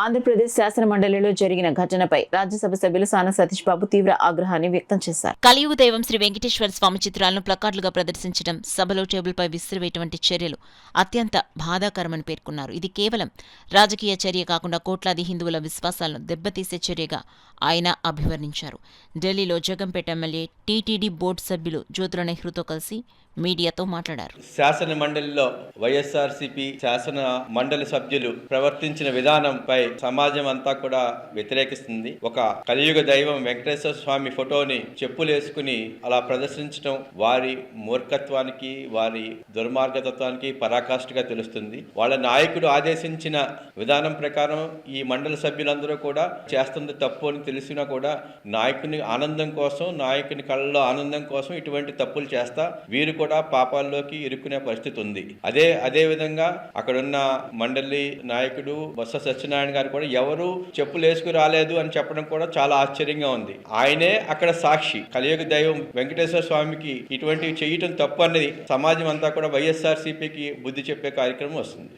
ఆంధ్రప్రదేశ్ శాసన మండలిలో జరిగిన ఘటనపై రాజ్యసభ సభ్యులు సాన సతీష్ బాబు తీవ్ర ఆగ్రహాన్ని వ్యక్తం చేశారు. కలియుగ దైవం శ్రీ వెంకటేశ్వర స్వామి చిత్రాలను ప్లకార్డులుగా ప్రదర్శించడం, సభలో టేబుల్పై విసిరివేటువంటి చర్యలు అత్యంత బాధాకరమని పేర్కొన్నారు. ఇది కేవలం రాజకీయ చర్య కాకుండా కోట్లాది హిందువుల విశ్వాసాలను దెబ్బతీసే చర్యగా ఆయన అభివర్ణించారు. ఢిల్లీలో జగంపేట ఎమ్మెల్యే టీటీడీ బోర్డు సభ్యులు జ్యోతుల నెహ్రూతో కలిసి మీడియాతో మాట్లాడారు. శాసన మండలిలో వైఎస్ఆర్సీపీ శాసన మండలి సభ్యులు ప్రవర్తించిన విధానంపై సమాజం అంతా కూడా వ్యతిరేకిస్తుంది. ఒక కలియుగ దైవం వెంకటేశ్వర స్వామి ఫోటోని చెప్పులేసుకుని అలా ప్రదర్శించడం వారి మూర్ఖత్వానికి, వారి దుర్మార్గతత్వానికి పరాకాష్ఠగా తెలుస్తుంది. వాళ్ళ నాయకుడు ఆదేశించిన విధానం ప్రకారం ఈ మండలి సభ్యులందరూ కూడా చేస్తుంది తప్పు అని తెలిసినా కూడా నాయకుని ఆనందం కోసం, నాయకుని కళ్ళలో ఆనందం కోసం ఇటువంటి తప్పులు చేస్తా వీరు కూడా పాపాల్లోకి ఇరుక్కునే పరిస్థితి ఉంది. అదే విధంగా అక్కడున్న మండలి నాయకుడు బొత్స సత్యనారాయణ గారు కూడా ఎవరు చెప్పులు వేసుకు రాలేదు అని చెప్పడం కూడా చాలా ఆశ్చర్యంగా ఉంది. ఆయనే అక్కడ సాక్షి. కలియుగ దైవం వెంకటేశ్వర స్వామికి ఇటువంటివి చేయటం తప్పు అన్నది సమాజం అంతా కూడా వైఎస్ఆర్సీపీకి బుద్ధి చెప్పే కార్యక్రమం వస్తుంది.